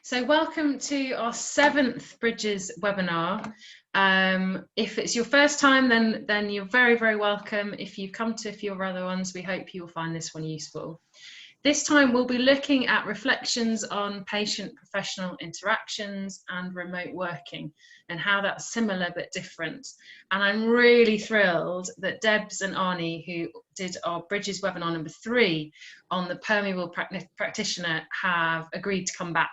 So welcome to our 7th Bridges webinar. If it's your first time, then you're very, very welcome. If you've come to a few of our other ones, we hope you will find this one useful. This time we'll be looking at reflections on patient-professional interactions and remote working and how that's similar but different. And I'm really thrilled that Debs and Arnie, who did our Bridges webinar number 3 on the permeable practitioner, have agreed to come back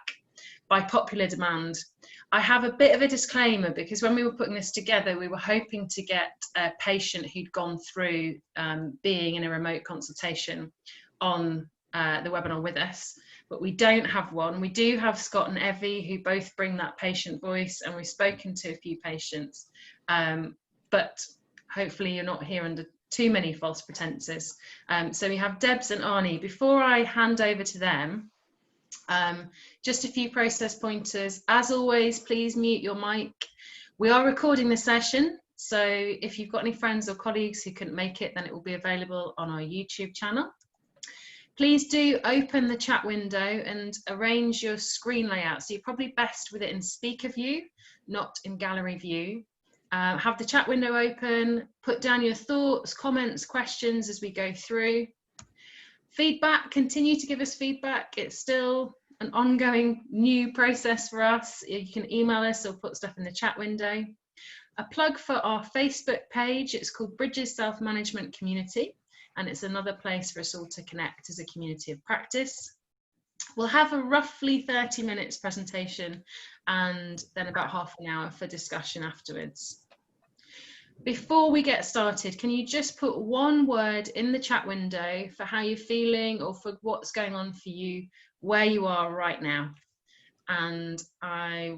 by popular demand. I have a bit of a disclaimer because when we were putting this together, we were hoping to get a patient who'd gone through being in a remote consultation on the webinar with us, but we don't have one. We do have Scott and Evie who both bring that patient voice, and we've spoken to a few patients, but hopefully you're not here under too many false pretenses. So we have Debs and Arnie. Before I hand over to them, just a few process pointers. As always, please mute your mic. We are recording the session, so if you've got any friends or colleagues who couldn't make it, then it will be available on our YouTube channel. Please do open the chat window and arrange your screen layout. So you're probably best with it in speaker view, not in gallery view. Have the chat window open, put down your thoughts, comments, questions as we go through. Feedback, continue to give us feedback. It's still an ongoing new process for us. You can email us or put stuff in the chat window. A plug for our Facebook page. It's called Bridges Self-Management Community, and it's another place for us all to connect as a community of practice. We'll have a roughly 30 minutes presentation and then about half an hour for discussion afterwards. Before we get started, can you just put one word in the chat window for how you're feeling or for what's going on for you, where you are right now? And I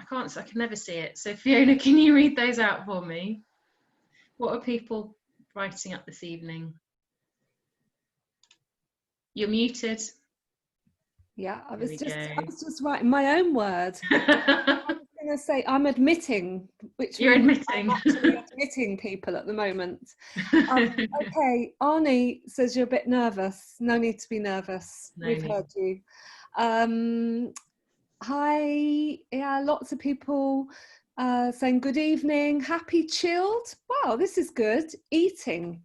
can never see it. So Fiona, can you read those out for me? What are people writing up this evening? You're muted. Yeah, I was just writing my own word. I'm going to say I'm admitting, which you're admitting. I'm actually admitting people at the moment. Okay, Arnie says you're a bit nervous. No need to be nervous. We've heard you. Hi, yeah, lots of people saying good evening, happy, chilled. Wow, this is good. Eating.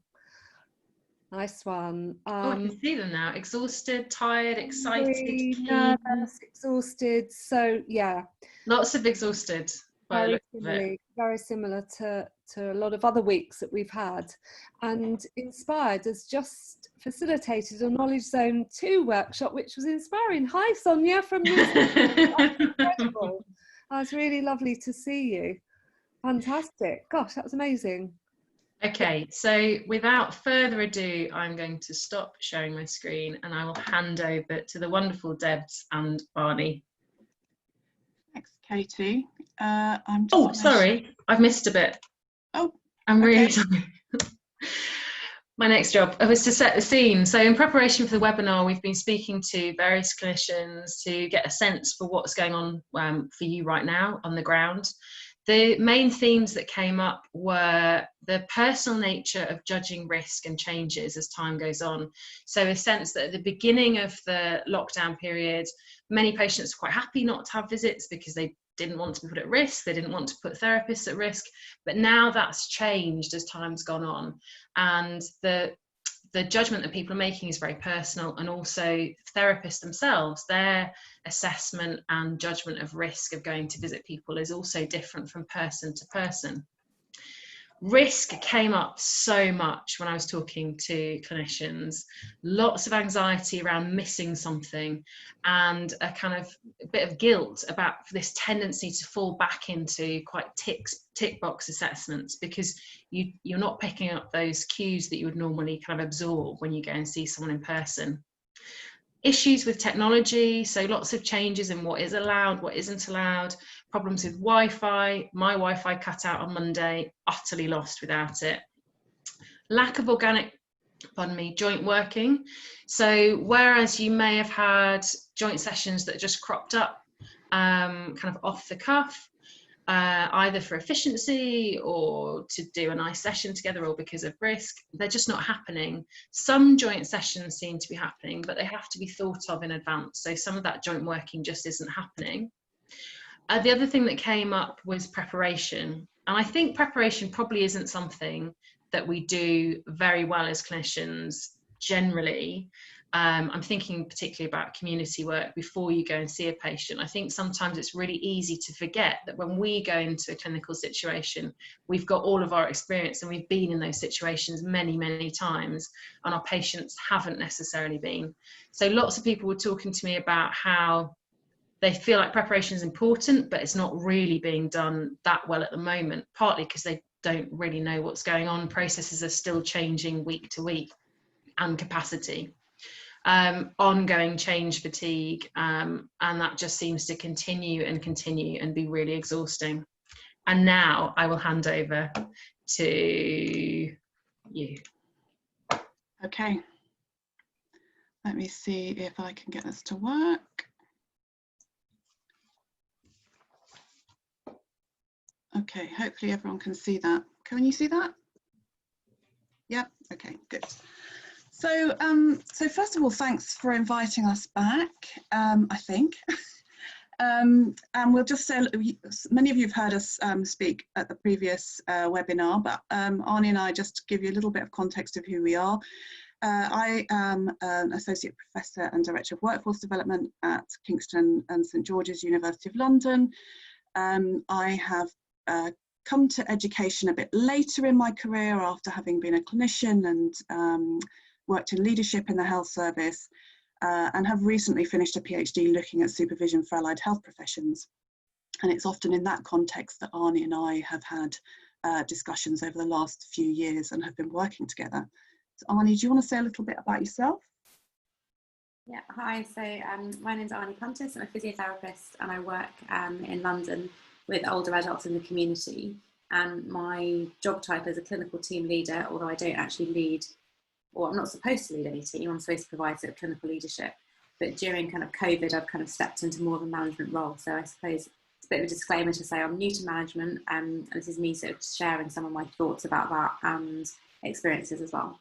Nice one. Oh, I can see them now. Exhausted, tired, excited, keen. Nervous, exhausted. So yeah. Lots of exhausted. Very similar to a lot of other weeks that we've had. And Inspired has just facilitated a Knowledge Zone 2 workshop, which was inspiring. Hi, Sonia from New Zealand. That's incredible. That was really lovely to see you. Fantastic. Gosh, that was amazing. Okay, so without further ado, I'm going to stop sharing my screen and I will hand over to the wonderful Debs and Arnie. Thanks, Katie. Sorry, I've missed a bit. Oh, I'm really sorry. My next job was to set the scene. So in preparation for the webinar, we've been speaking to various clinicians to get a sense for what's going on for you right now on the ground. The main themes that came up were the personal nature of judging risk and changes as time goes on. So a sense that at the beginning of the lockdown period, many patients were quite happy not to have visits because they didn't want to be put at risk, they didn't want to put therapists at risk, but now that's changed as time's gone on. And the judgment that people are making is very personal, and also therapists themselves, their assessment and judgment of risk of going to visit people is also different from person to person. Risk came up so much when I was talking to clinicians, lots of anxiety around missing something and a kind of a bit of guilt about this tendency to fall back into quite tick box assessments because you're not picking up those cues that you would normally kind of absorb when you go and see someone in person. Issues with technology, so lots of changes in what is allowed, what isn't allowed, problems with Wi-Fi. My Wi-Fi cut out on Monday, utterly lost without it. Lack of joint working. So whereas you may have had joint sessions that just cropped up kind of off the cuff, either for efficiency or to do a nice session together or because of risk. They're just not happening. Some joint sessions seem to be happening, but they have to be thought of in advance. So some of that joint working just isn't happening. The other thing that came up was preparation. And I think preparation probably isn't something that we do very well as clinicians generally. I'm thinking particularly about community work before you go and see a patient. I think sometimes it's really easy to forget that when we go into a clinical situation, we've got all of our experience and we've been in those situations many, many times, and our patients haven't necessarily been. So lots of people were talking to me about how they feel like preparation is important, but it's not really being done that well at the moment, partly because they don't really know what's going on. Processes are still changing week to week, and capacity. Ongoing change fatigue, and that just seems to continue and be really exhausting. And now I will hand over to you. Okay. Let me see if I can get this to work. Okay, hopefully everyone can see that. Can you see that? Yep, okay, good. So, so first of all, thanks for inviting us back, I think. And we'll just say, many of you have heard us speak at the previous webinar, but Arnie and I just give you a little bit of context of who we are. I am an Associate Professor and Director of Workforce Development at Kingston and St George's University of London. I have come to education a bit later in my career after having been a clinician and worked in leadership in the health service, and have recently finished a PhD looking at supervision for allied health professions. And it's often in that context that Arnie and I have had discussions over the last few years and have been working together. So Arnie, do you want to say a little bit about yourself? Yeah, hi, so my name's Arnie Pontus. I'm a physiotherapist and I work in London with older adults in the community. And my job title is a clinical team leader, although I don't actually lead, or I'm not supposed to lead any team, I'm supposed to provide sort of clinical leadership. But during kind of COVID, I've kind of stepped into more of a management role. So I suppose it's a bit of a disclaimer to say I'm new to management, and this is me sort of sharing some of my thoughts about that and experiences as well.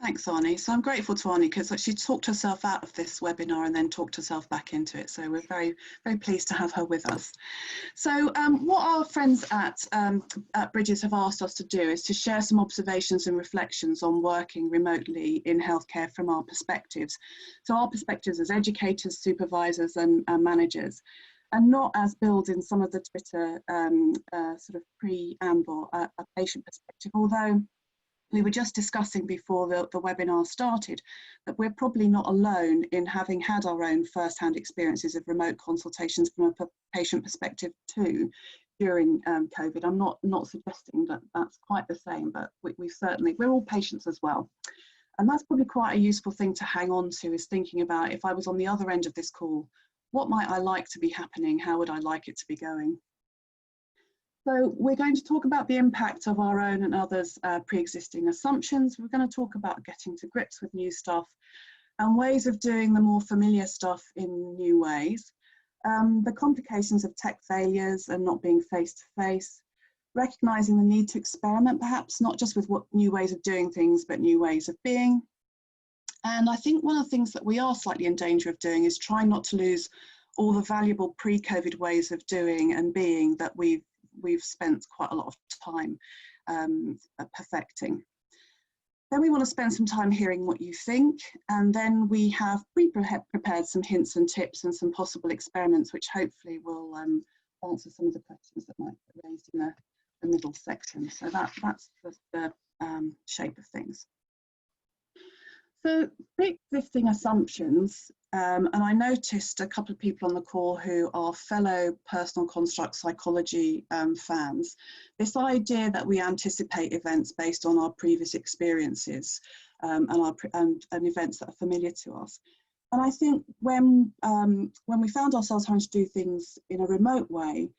Thanks, Arnie. So I'm grateful to Arnie because she talked herself out of this webinar and then talked herself back into it. So we're very, very pleased to have her with us. So what our friends at Bridges have asked us to do is to share some observations and reflections on working remotely in healthcare from our perspectives. So our perspectives as educators, supervisors and managers, and not as billed in some of the Twitter sort of preamble, a patient perspective, although we were just discussing before the webinar started that we're probably not alone in having had our own first-hand experiences of remote consultations from a patient perspective too during COVID. I'm not suggesting that that's quite the same, but we're all patients as well. And that's probably quite a useful thing to hang on to, is thinking about, if I was on the other end of this call, what might I like to be happening? How would I like it to be going? So we're going to talk about the impact of our own and others' pre-existing assumptions. We're going to talk about getting to grips with new stuff and ways of doing the more familiar stuff in new ways. The complications of tech failures and not being face-to-face, recognising the need to experiment, perhaps not just with what new ways of doing things, but new ways of being. And I think one of the things that we are slightly in danger of doing is trying not to lose all the valuable pre-COVID ways of doing and being that we've spent quite a lot of time perfecting. Then we want to spend some time hearing what you think, and then we have prepared some hints and tips and some possible experiments which hopefully will answer some of the questions that might be raised in the middle section. So that's the shape of things. So pre-existing assumptions, and I noticed a couple of people on the call who are fellow personal construct psychology fans, this idea that we anticipate events based on our previous experiences and events that are familiar to us. And I think when we found ourselves having to do things in a remote way,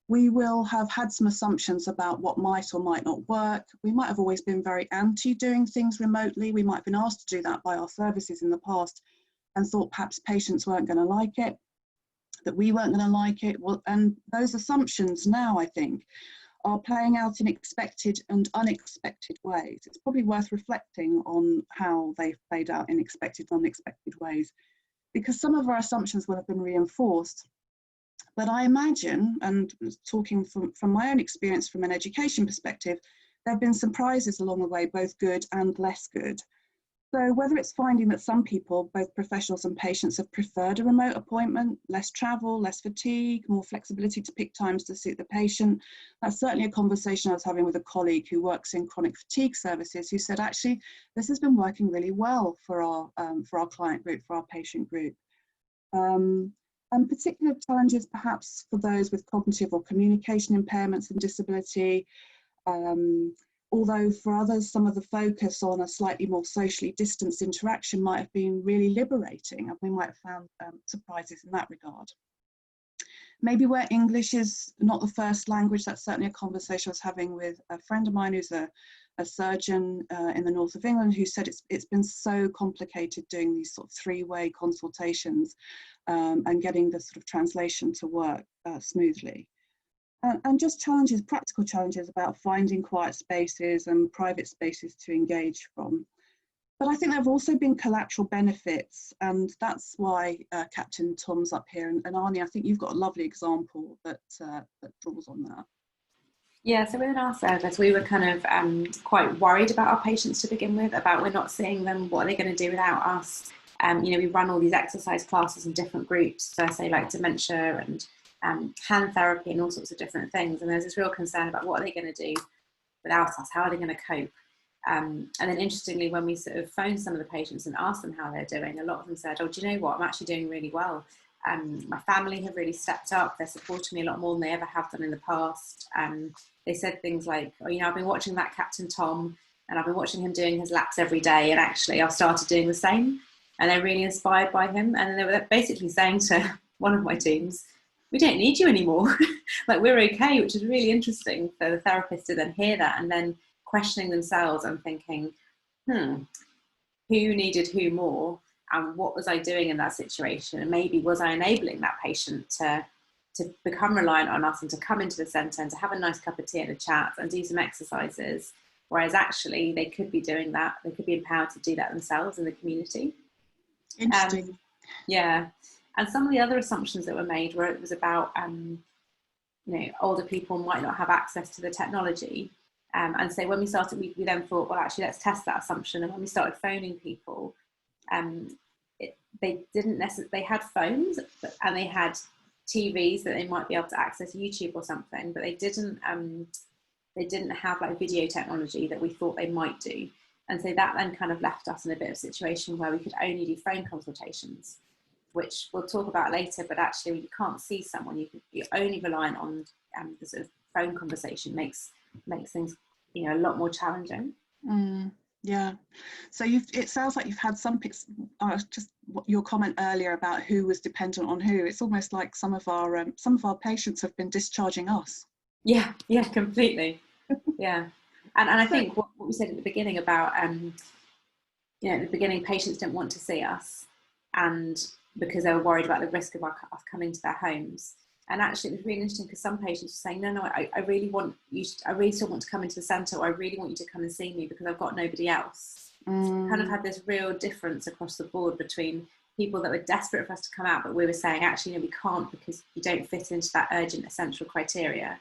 we will have had some assumptions about what might or might not work. We might have always been very anti doing things remotely. We might have been asked to do that by our services in the past and thought perhaps patients weren't going to like it. that we weren't going to like it. Well, and those assumptions now, I think, are playing out in expected and unexpected ways. It's probably worth reflecting on how they've played out in expected and unexpected ways, because some of our assumptions will have been reinforced. But I imagine, and talking from my own experience from an education perspective, there have been surprises along the way, both good and less good. So whether it's finding that some people, both professionals and patients, have preferred a remote appointment, less travel, less fatigue, more flexibility to pick times to suit the patient, that's certainly a conversation I was having with a colleague who works in chronic fatigue services, who said, actually, this has been working really well for our client group, for our patient group. And particular challenges perhaps for those with cognitive or communication impairments and disability, although for others, some of the focus on a slightly more socially distanced interaction might have been really liberating, and we might have found surprises in that regard. Maybe where English is not the first language, that's certainly a conversation I was having with a friend of mine who's a surgeon in the north of England, who said it's been so complicated doing these sort of three-way consultations and getting the sort of translation to work smoothly. And just challenges, practical challenges about finding quiet spaces and private spaces to engage from. But I think there have also been collateral benefits, and that's why Captain Tom's up here. And Arnie, I think you've got a lovely example that draws on that. Yeah, so within our service, we were kind of quite worried about our patients to begin with, about we're not seeing them, what are they going to do without us? We run all these exercise classes in different groups, so say like dementia and hand therapy and all sorts of different things. And there's this real concern about what are they going to do without us? How are they going to cope? And then interestingly, when we sort of phoned some of the patients and asked them how they're doing, a lot of them said, oh, do you know what? I'm actually doing really well. My family have really stepped up. They're supporting me a lot more than they ever have done in the past. They said things like, oh, I've been watching that Captain Tom and I've been watching him doing his laps every day. And actually I've started doing the same. And they're really inspired by him. And they were basically saying to one of my teams, we don't need you anymore. Like, we're okay, which is really interesting for the therapist to then hear that and then questioning themselves and thinking, who needed who more, and what was I doing in that situation? And maybe was I enabling that patient to become reliant on us and to come into the centre and to have a nice cup of tea and a chat and do some exercises, whereas actually they could be doing that, they could be empowered to do that themselves in the community. Interesting. Yeah. And some of the other assumptions that were made where it was about, older people might not have access to the technology. And so when we started, we then thought, well, actually, let's test that assumption. And when we started phoning people, they didn't necessarily, they had phones and they had TVs that they might be able to access YouTube or something, but they didn't have like video technology that we thought they might do. And so that then kind of left us in a bit of a situation where we could only do phone consultations, which we'll talk about later, but actually you can't see someone, you're only reliant on the sort of phone conversation makes things, a lot more challenging. Yeah, so it sounds like you've had some just your comment earlier about who was dependent on who. It's almost like some of our patients have been discharging us. Yeah, completely. Yeah, and I think what we said at the beginning about at the beginning patients don't want to see us, and because they were worried about the risk of us coming to their homes. And actually it was really interesting because some patients were saying, no, I really want you to, I really still want to come into the centre, or I really want you to come and see me because I've got nobody else. Kind of had this real difference across the board between people that were desperate for us to come out, but we were saying, actually, no, we can't because you don't fit into that urgent essential criteria.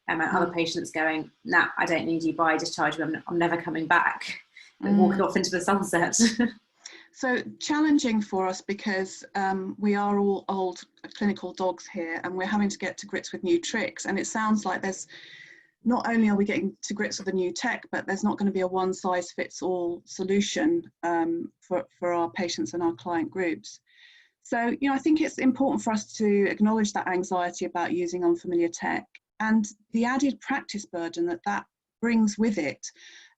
And other patients going, nah, I don't need you, bye, discharge me, I'm never coming back. And walking off into the sunset. So challenging for us because we are all old clinical dogs here, and we're having to get to grips with new tricks. And it sounds like there's not only are we getting to grips with the new tech, but there's not going to be a one size fits all solution for our patients and our client groups. So, I think it's important for us to acknowledge that anxiety about using unfamiliar tech and the added practice burden that brings with it.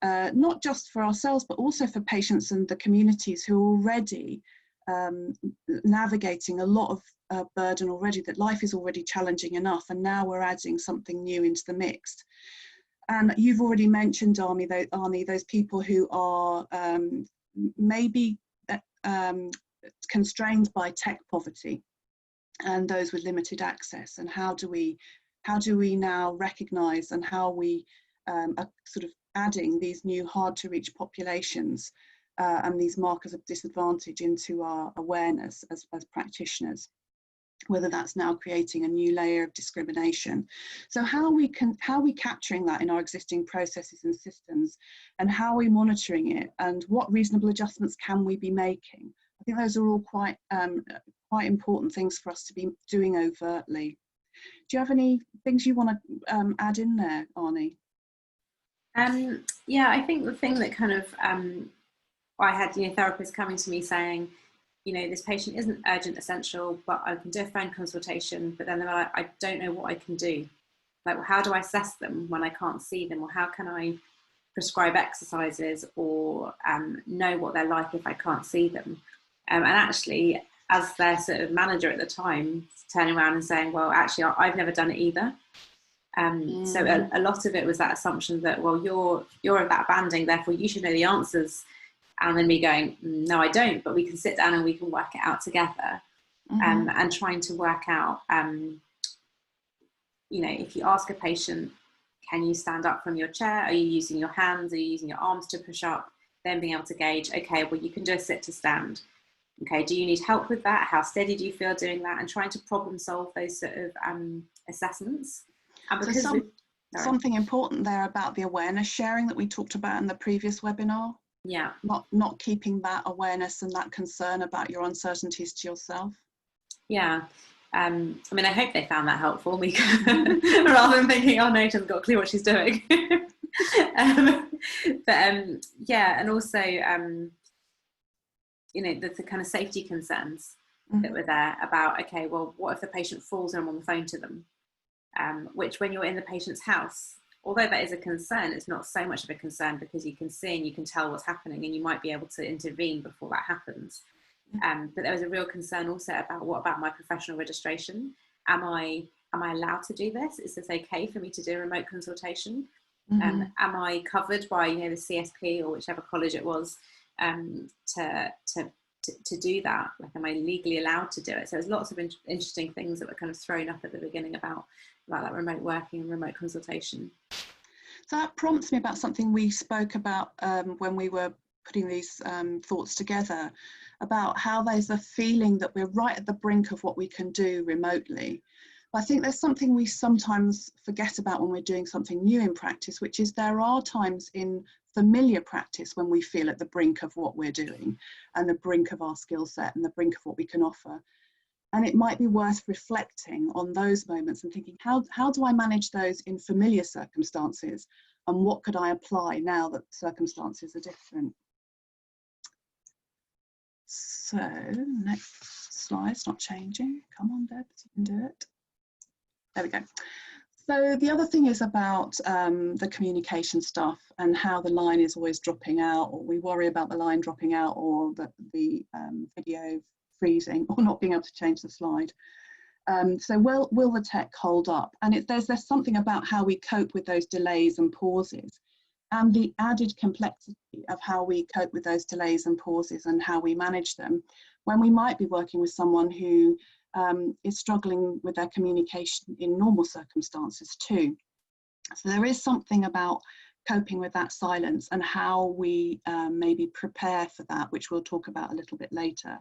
Not just for ourselves, but also for patients and the communities who are already navigating a lot of burden already, that life is already challenging enough, and now we're adding something new into the mix. And you've already mentioned, Arnie, those people who are maybe constrained by tech poverty. and those with limited access, and how do we now recognise, and how we are sort of adding these new hard to reach populations and these markers of disadvantage into our awareness as practitioners, whether that's now creating a new layer of discrimination. So how are we capturing that in our existing processes and systems, and how are we monitoring it, and what reasonable adjustments can we be making? I think those are all quite important things for us to be doing overtly. Do you have any things you want to add in there, Arnie? Yeah, I think the thing that kind of I had therapists coming to me saying, this patient isn't urgent essential, but I can do a phone consultation. But then they were like, I don't know what I can do. Like, well, how do I assess them when I can't see them? Or how can I prescribe exercises or know what they're like if I can't see them? And actually, as their sort of manager at the time, turning around and saying, well, actually, I've never done it either. So a lot of it was that assumption that, well, you're of that banding, therefore you should know the answers. And then me going, no, I don't, but we can sit down and we can work it out together. And trying to work out, if you ask a patient, can you stand up from your chair? Are you using your hands? Are you using your arms to push up? Then being able to gauge, okay, well, you can do a sit to stand. Okay, do you need help with that? How steady do you feel doing that? And trying to problem solve those sort of assessments. And because something important there about the awareness sharing that we talked about in the previous webinar. Yeah. Not keeping that awareness and that concern about your uncertainties to yourself. Yeah. I mean, I hope they found that helpful, rather than thinking, oh no, she hasn't got a clue what she's doing. Yeah, and also, the kind of safety concerns that were there about, okay, well, what if the patient falls and I'm on the phone to them? Which when you're in the patient's house, although that is a concern, it's not so much of a concern because you can see and you can tell what's happening and you might be able to intervene before that happens. But there was a real concern also about, what about my professional registration? Am I allowed to do this? Is this okay for me to do a remote consultation? Am I covered by the CSP or whichever college it was to do that? Like, am I legally allowed to do it? So there's lots of interesting things that were kind of thrown up at the beginning about that remote working and remote consultation. So that prompts me about something we spoke about when we were putting these thoughts together, about how there's a feeling that we're right at the brink of what we can do remotely. But I think there's something we sometimes forget about when we're doing something new in practice, which is there are times in familiar practice when we feel at the brink of what we're doing and the brink of our skill set and the brink of what we can offer. And it might be worth reflecting on those moments and thinking, how do I manage those in familiar circumstances, and what could I apply now that circumstances are different? So next slide, it's not changing. Come on, Debs, you can do it. There we go. So the other thing is about the communication stuff and how the line is always dropping out, or we worry about the line dropping out, or the video freezing, or not being able to change the slide. So will the tech hold up? And there's something about how we cope with those delays and pauses, and the added complexity of how we cope with those delays and pauses and how we manage them when we might be working with someone who is struggling with their communication in normal circumstances too. So there is something about coping with that silence and how we maybe prepare for that, which we'll talk about a little bit later.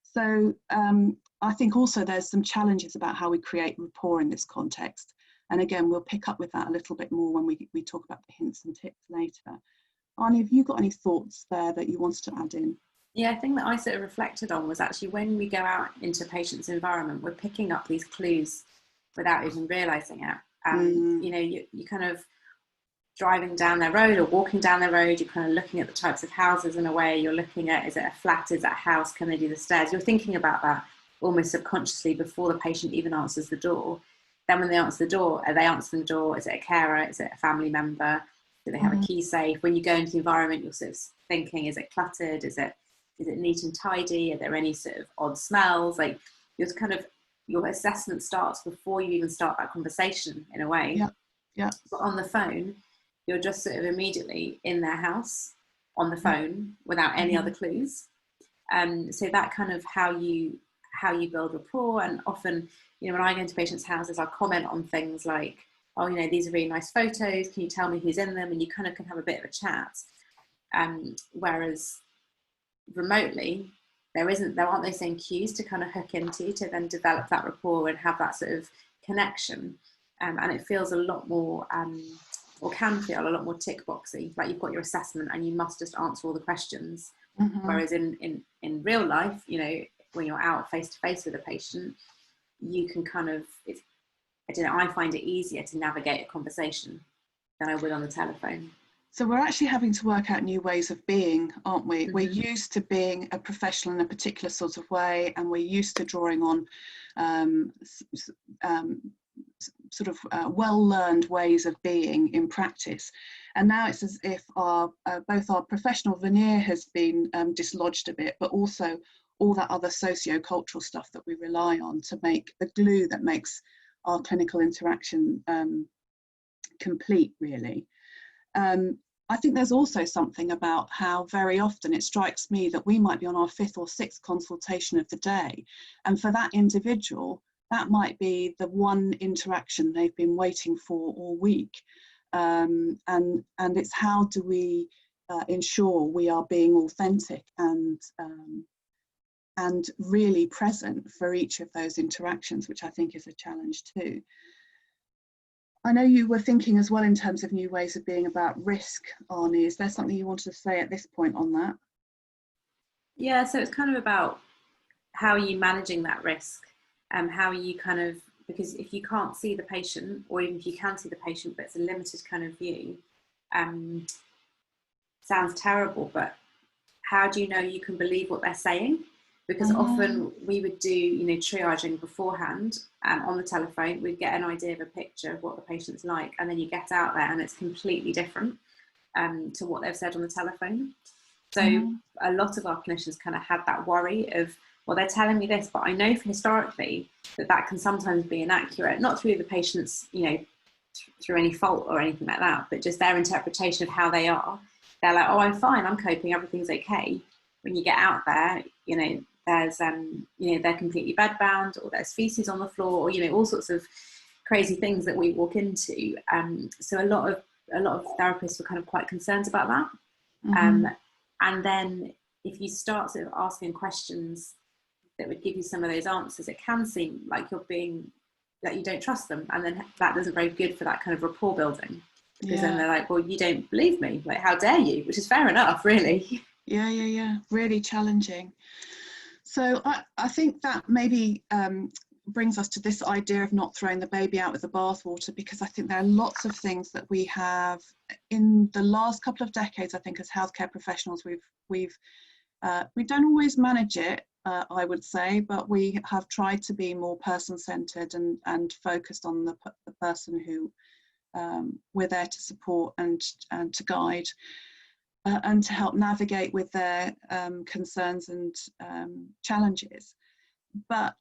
So I think also there's some challenges about how we create rapport in this context. And again, we'll pick up with that a little bit more when we talk about the hints and tips later. Arnie, have you got any thoughts there that you wanted to add in? Yeah, I think that I sort of reflected on was actually when we go out into a patient's environment, we're picking up these clues without even realising it. You kind of driving down their road or walking down their road, you're kind of looking at the types of houses in a way, you're looking at, is it a flat, is it a house, can they do the stairs? You're thinking about that almost subconsciously before the patient even answers the door. Then when they answer the door, are they answering the door? Is it a carer? Is it a family member? Do they have a key safe? When you go into the environment, you're sort of thinking, is it cluttered? Is it neat and tidy? Are there any sort of odd smells? Like your assessment starts before you even start that conversation in a way. Yeah. But on the phone, you're just sort of immediately in their house on the phone without any other clues. So that kind of how you how you build rapport. And often, you know, when I go into patients' houses, I comment on things like, oh, you know, these are really nice photos, can you tell me who's in them? And you kind of can have a bit of a chat. Whereas remotely, there aren't those same cues to kind of hook into to then develop that rapport and have that sort of connection. And it feels a lot more, or can feel a lot more tick boxy, like you've got your assessment and you must just answer all the questions. Whereas in real life, you know, when you're out face to face with a patient, you can kind of, I find it easier to navigate a conversation than I would on the telephone. So we're actually having to work out new ways of being, aren't we? We're used to being a professional in a particular sort of way, and we're used to drawing on well-learned ways of being in practice. And now it's as if both our professional veneer has been dislodged a bit, but also all that other socio-cultural stuff that we rely on to make the glue that makes our clinical interaction complete, really. I think there's also something about how very often it strikes me that we might be on our 5th or 6th consultation of the day, and for that individual, that might be the one interaction they've been waiting for all week. And it's how do we ensure we are being authentic and really present for each of those interactions, which I think is a challenge too. I know you were thinking as well in terms of new ways of being about risk, Arnie. Is there something you wanted to say at this point on that? Yeah, so it's kind of about how are you managing that risk, how are you kind of, because if you can't see the patient, or even if you can see the patient but it's a limited kind of view, sounds terrible, but how do you know you can believe what they're saying? Because often we would do, you know, triaging beforehand on the telephone. We'd get an idea of a picture of what the patient's like, and then you get out there and it's completely different to what they've said on the telephone. So a lot of our clinicians kind of had that worry of, well, they're telling me this, but I know historically that can sometimes be inaccurate, not through the patient's, you know, through any fault or anything like that, but just their interpretation of how they are. They're like, oh, I'm fine, I'm coping, everything's okay. When you get out there, you know, there's, you know, they're completely bedbound, or there's feces on the floor, or, you know, all sorts of crazy things that we walk into. So a lot of therapists were kind of quite concerned about that. And then if you start sort of asking questions that would give you some of those answers, it can seem like that you don't trust them. And then that isn't very good for that kind of rapport building, because then they're like, well, you don't believe me, like, how dare you? Which is fair enough, really. Yeah, really challenging. So I think that maybe brings us to this idea of not throwing the baby out with the bathwater, because I think there are lots of things that we have in the last couple of decades. I think as healthcare professionals, we don't always manage it, I would say, but we have tried to be more person-centered and focused on the person who we're there to support and to guide. And to help navigate with their concerns and challenges. But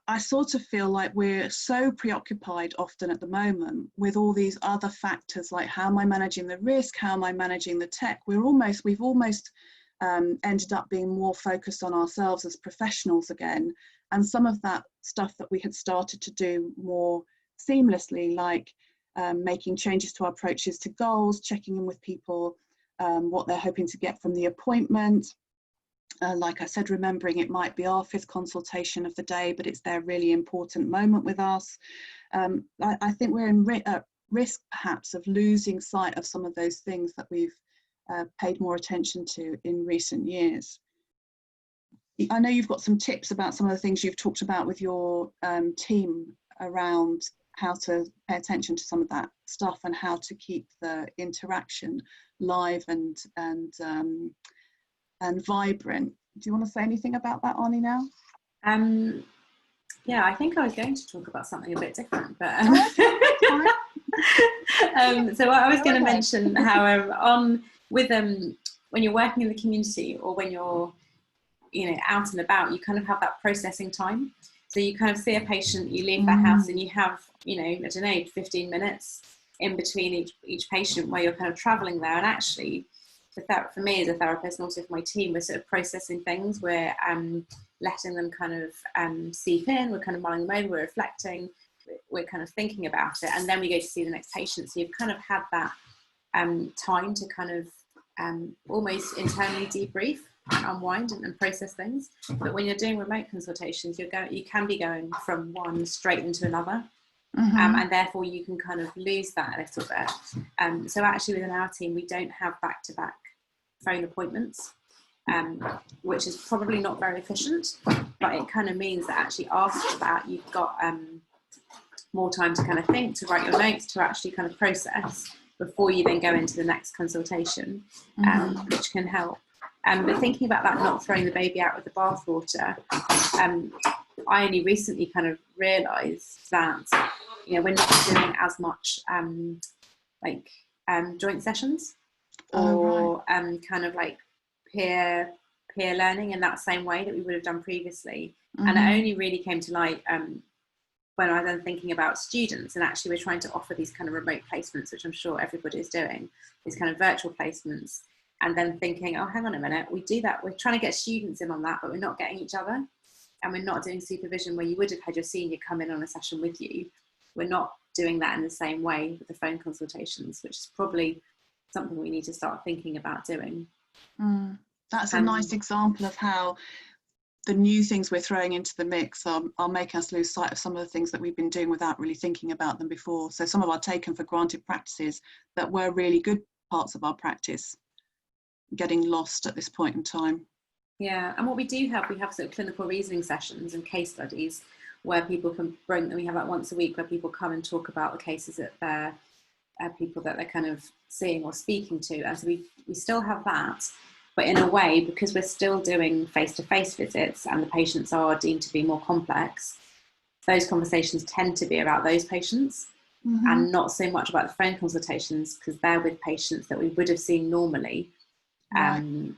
I sort of feel like we're so preoccupied often at the moment with all these other factors, like how am I managing the risk, how am I managing the tech? We've almost ended up being more focused on ourselves as professionals again. And some of that stuff that we had started to do more seamlessly, like making changes to our approaches to goals, checking in with people, what they're hoping to get from the appointment. Like I said, remembering it might be our 5th consultation of the day, but it's their really important moment with us. I think we're in risk perhaps of losing sight of some of those things that we've paid more attention to in recent years. I know you've got some tips about some of the things you've talked about with your team around how to pay attention to some of that stuff and how to keep the interaction live and vibrant. Do you want to say anything about that, Arnie, now? Yeah, I think I was going to talk about something a bit different, but so I was going to mention how when you're working in the community, or when you're, you know, out and about, you kind of have that processing time. So you kind of see a patient, you leave their house, and you have, you know, I don't know, 15 minutes in between each patient where you're kind of traveling there. And actually, for me as a therapist, and also for my team, we're sort of processing things. We're letting them kind of seep in. We're kind of mulling them over. We're reflecting. We're kind of thinking about it, and then we go to see the next patient. So you've kind of had that time to kind of almost internally debrief, unwind, and process things. But when you're doing remote consultations, you can be going from one straight into another. And therefore you can kind of lose that a little bit. So actually within our team, we don't have back-to-back phone appointments, which is probably not very efficient, but it kind of means that actually after that, you've got more time to kind of think, to write your notes, to actually kind of process before you then go into the next consultation, which can help. But thinking about that, not throwing the baby out with the bathwater, I only recently kind of realised that, you know, we're not doing as much joint sessions or kind of like peer learning in that same way that we would have done previously. And it only really came to light when I was then thinking about students, and actually we're trying to offer these kind of remote placements, which I'm sure everybody is doing, these kind of virtual placements, and then thinking, oh, hang on a minute, we do that, we're trying to get students in on that, but we're not getting each other, and we're not doing supervision where you would have had your senior come in on a session with you. We're not doing that in the same way with the phone consultations, which is probably something we need to start thinking about doing. That's a nice example of how the new things we're throwing into the mix are making us lose sight of some of the things that we've been doing without really thinking about them before. So some of our taken for granted practices that were really good parts of our practice getting lost at this point in time. Yeah, and what we do have, we have sort of clinical reasoning sessions and case studies where people can bring, and we have that once a week where people come and talk about the cases that they're people that they're kind of seeing or speaking to. And so we still have that, but in a way, because we're still doing face-to-face visits and the patients are deemed to be more complex, those conversations tend to be about those patients and not so much about the phone consultations, because they're with patients that we would have seen normally. And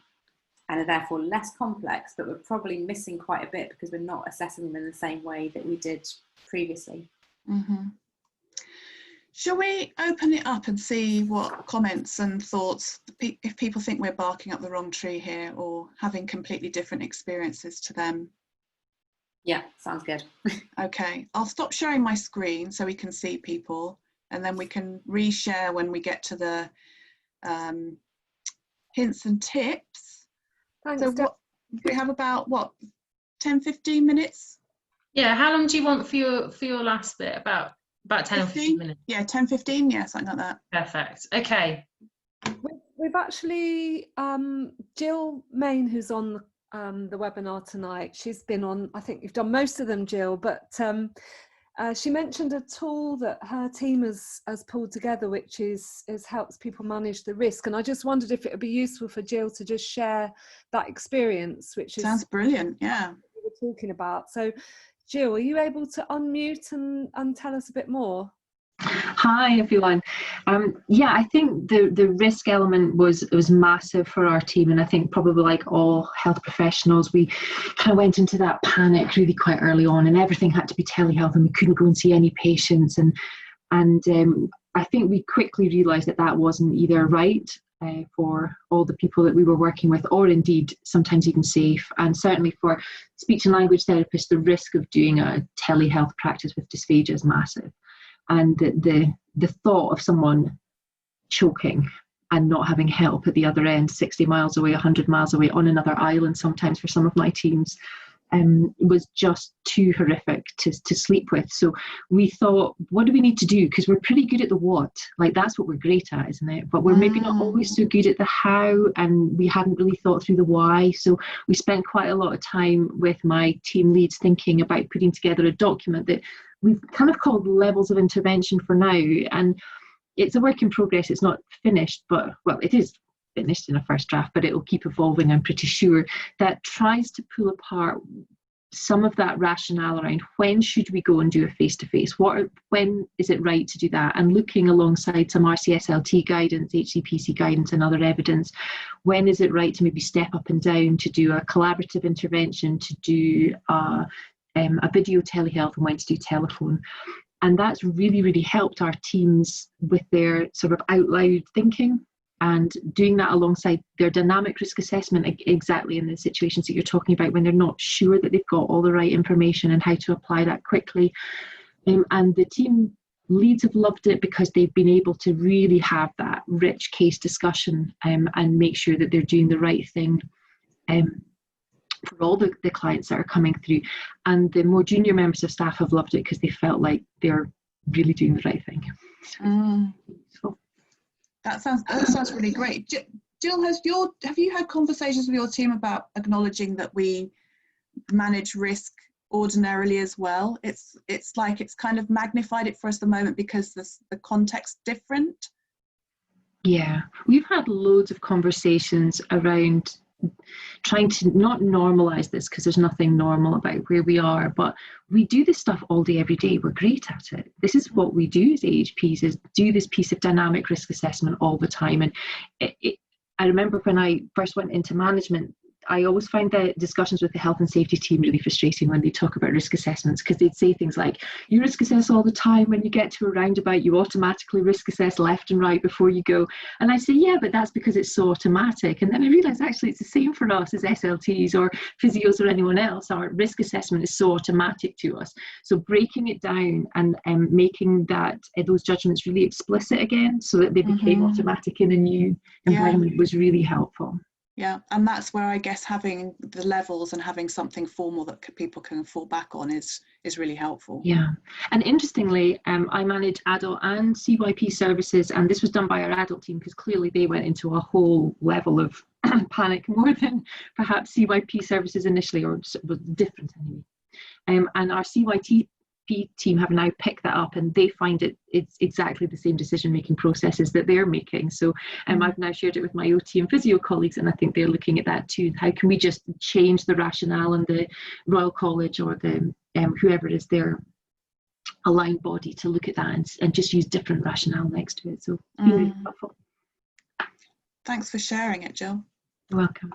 are therefore less complex, but we're probably missing quite a bit because we're not assessing them in the same way that we did previously. Shall we open it up and see what comments and thoughts, if people think we're barking up the wrong tree here or having completely different experiences to them? Yeah, sounds good. Okay, I'll stop sharing my screen so we can see people, and then we can reshare when we get to the hints and tips. Thanks, so we have about 10-15 minutes. Yeah, how long do you want for your last bit? About 10 or 15 minutes. Yeah, 10-15, yeah, something like that. Perfect. Okay. We've actually Jill Main, who's on the webinar tonight, she's been on, I think you've done most of them, Jill, but she mentioned a tool that her team has pulled together, which helps people manage the risk. And I just wondered if it would be useful for Jill to just share that experience, which sounds brilliant. Yeah, we were talking about. So Jill, are you able to unmute and tell us a bit more? Hi everyone. Yeah, I think the risk element was massive for our team, and I think probably like all health professionals, we kind of went into that panic really quite early on, and everything had to be telehealth, and we couldn't go and see any patients, and I think we quickly realised that wasn't either right for all the people that we were working with, or indeed sometimes even safe. And certainly for speech and language therapists, the risk of doing a telehealth practice with dysphagia is massive. And the thought of someone choking and not having help at the other end, 60 miles away, 100 miles away, on another island sometimes for some of my teams, was just too horrific to sleep with. So we thought, what do we need to do? Because we're pretty good at the what, like that's what we're great at, isn't it? But we're maybe not always so good at the how, and we hadn't really thought through the why. So we spent quite a lot of time with my team leads thinking about putting together a document that we've kind of called levels of intervention for now. And it's a work in progress. It's not finished, but well, it is finished in a first draft, but it will keep evolving, I'm pretty sure, that tries to pull apart some of that rationale around when should we go and do a face-to-face, when is it right to do that, and looking alongside some RCSLT guidance, HCPC guidance and other evidence, when is it right to maybe step up and down to do a collaborative intervention, to do a video telehealth, and when to do telephone. And that's really, really helped our teams with their sort of out loud thinking. and doing that alongside their dynamic risk assessment, exactly in the situations that you're talking about when they're not sure that they've got all the right information and how to apply that quickly. And the team leads have loved it because they've been able to really have that rich case discussion and make sure that they're doing the right thing for all the clients that are coming through. And the more junior members of staff have loved it because they felt like they're really doing the right thing. So that sounds really great. Jill, have you had conversations with your team about acknowledging that we manage risk ordinarily as well? It's like it's kind of magnified it for us at the moment because the context different. Yeah, we've had loads of conversations around trying to not normalize this, because there's nothing normal about where we are, but we do this stuff all day, every day. We're great at it. This is what we do as AHPs, is do this piece of dynamic risk assessment all the time. And I remember when I first went into management, I always find the discussions with the health and safety team really frustrating when they talk about risk assessments, because they'd say things like, you risk assess all the time. When you get to a roundabout, you automatically risk assess left and right before you go. And I say, yeah, but that's because it's so automatic. And then I realised actually it's the same for us as SLTs or physios or anyone else. Our risk assessment is so automatic to us. So breaking it down and making that those judgments really explicit again, so that they became automatic in a new environment, was really helpful. Yeah, and that's where I guess having the levels and having something formal that people can fall back on is really helpful. Yeah, and interestingly, I manage adult and CYP services, and this was done by our adult team because clearly they went into a whole level of panic, more than perhaps CYP services initially, or was different anyway. And our CYP team have now picked that up, and they find it's exactly the same decision-making processes that they're making. So I've now shared it with my OT and physio colleagues, and I think they're looking at that too. How can we just change the rationale and the Royal College or the whoever is their aligned body to look at that and just use different rationale next to it. So really helpful. Thanks for sharing it, Jill. You're welcome.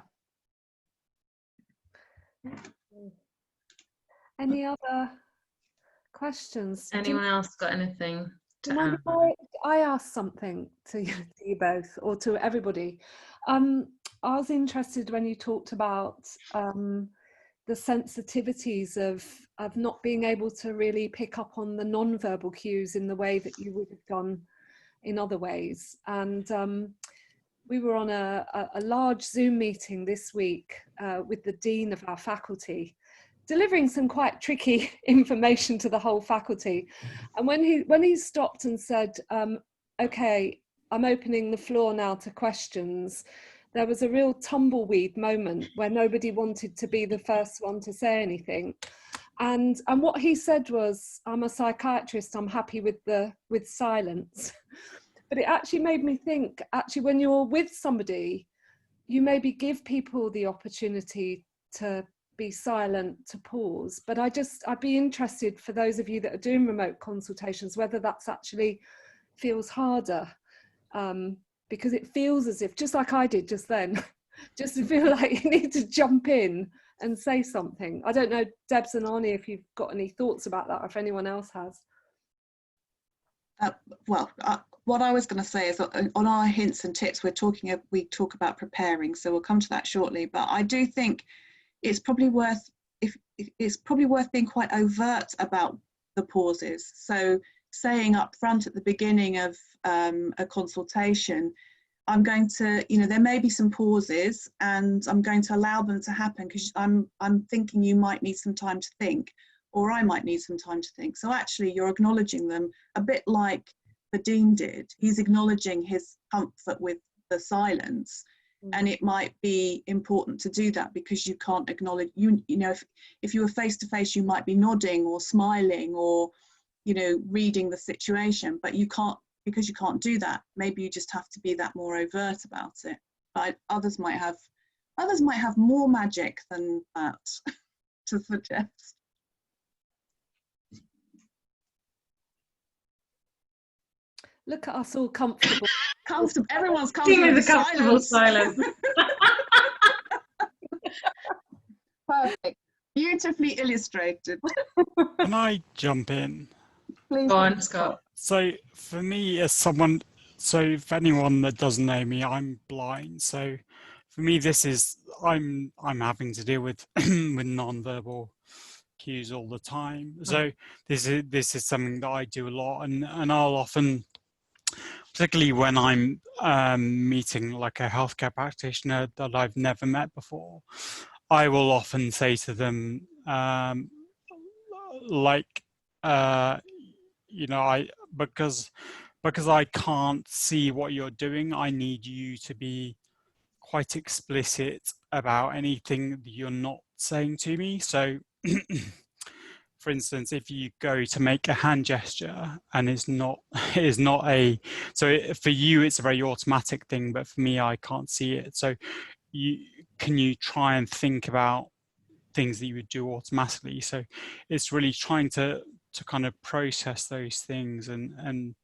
Any other questions? Anyone else got anything to add? I asked something to you both, or to everybody. I was interested when you talked about the sensitivities of not being able to really pick up on the non-verbal cues in the way that you would have done in other ways. And we were on a large Zoom meeting this week with the Dean of our faculty, delivering some quite tricky information to the whole faculty. And when he stopped and said, okay, I'm opening the floor now to questions, there was a real tumbleweed moment where nobody wanted to be the first one to say anything. And what he said was, I'm a psychiatrist, I'm happy with silence. But it actually made me think, actually, when you're with somebody, you maybe give people the opportunity to be silent, to pause. But I'd be interested, for those of you that are doing remote consultations, whether that's actually feels harder, because it feels as if, just like I did just then, just to feel like you need to jump in and say something. I don't know, Debs and Arnie, if you've got any thoughts about that, or if anyone else has. What I was going to say is that on our hints and tips, we talk about preparing, so we'll come to that shortly. But I do think it's probably worth being quite overt about the pauses. So saying up front at the beginning of a consultation, I'm going to, there may be some pauses, and I'm going to allow them to happen because I'm thinking you might need some time to think, or I might need some time to think. So actually you're acknowledging them a bit like the Dean did. He's acknowledging his comfort with the silence. And it might be important to do that because you can't acknowledge, if you were face to face, you might be nodding or smiling or, reading the situation, but you can't, because you can't do that. Maybe you just have to be that more overt about it. But others might have more magic than that to suggest. Look at us all comfortable. Everyone's comfortable with the comfortable silence. Perfect. Beautifully illustrated. Can I jump in? Please. Go on, Scott. So for me, as someone So for anyone that doesn't know me, I'm blind. So for me, this is I'm having to deal with with non-verbal cues all the time. So this is something that I do a lot, and I'll often, particularly when I'm meeting like a healthcare practitioner that I've never met before, I will often say to them, like, you know, because I can't see what you're doing, I need you to be quite explicit about anything that you're not saying to me. So for instance, if you go to make a hand gesture and it's not for you it's a very automatic thing, but for me I can't see it. So can you try and think about things that you would do automatically? So it's really trying to kind of process those things and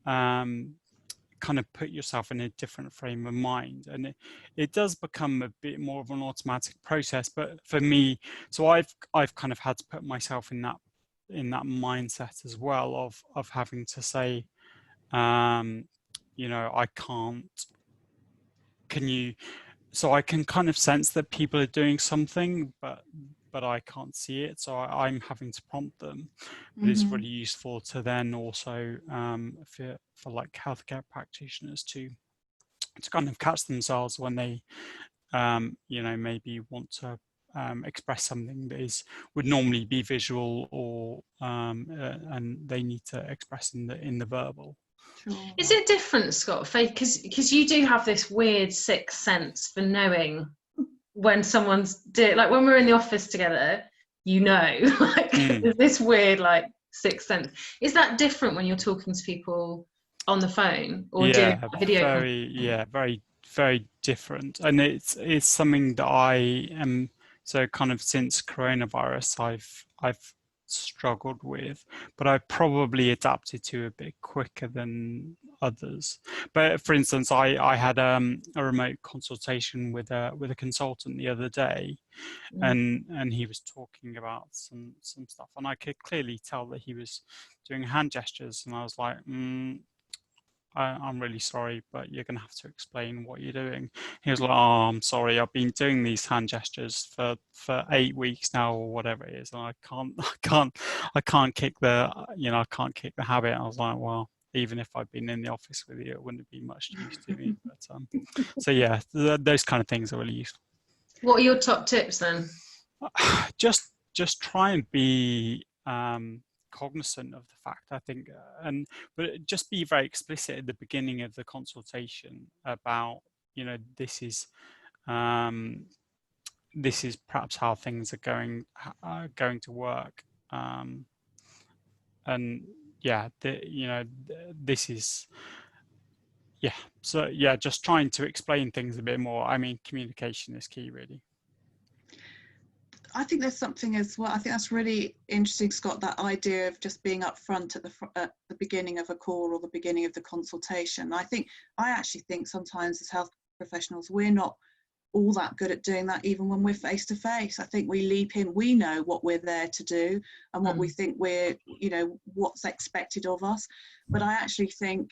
kind of put yourself in a different frame of mind, and it does become a bit more of an automatic process. But for me, so I've kind of had to put myself in that mindset as well of having to say, you know, I can't, can you, so I can kind of sense that people are doing something, but I can't see it, so I'm having to prompt them. But it's really useful to then also for like healthcare practitioners to kind of catch themselves when they you know, maybe want to express something that would normally be visual, or and they need to express in the verbal. Sure. Is it different, Scott, because you do have this weird sixth sense for knowing when someone's like when we're in the office together, you know, like there's this weird like sixth sense. Is that different when you're talking to people on the phone or doing video? Very different, and it's something that I am, so kind of since coronavirus I've struggled with, but I've probably adapted to a bit quicker than others. But for instance, I had a remote consultation with a consultant the other day, and he was talking about some stuff, and I could clearly tell that he was doing hand gestures, and I was like, I'm really sorry, but you're going to have to explain what you're doing. He was like, oh, I'm sorry, I've been doing these hand gestures for 8 weeks now, or whatever it is, and I can't kick the, you know, I can't kick the habit. I was like, well, even if I'd been in the office with you, it wouldn't be much use to me. But so yeah, those kind of things are really useful. What are your top tips then? Just try and be cognizant of the fact, I think, but just be very explicit at the beginning of the consultation about, you know, this is perhaps how things are going to work, and yeah, you know, this is, yeah. So yeah, just trying to explain things a bit more. I mean, communication is key, really. I think there's something as well. I think that's really interesting, Scott, that idea of just being upfront at the beginning of a call or the beginning of the consultation. I actually think sometimes as health professionals, we're not all that good at doing that, even when we're face to face. I think we leap in, we know what we're there to do and what we think we're, you know, what's expected of us. But I actually think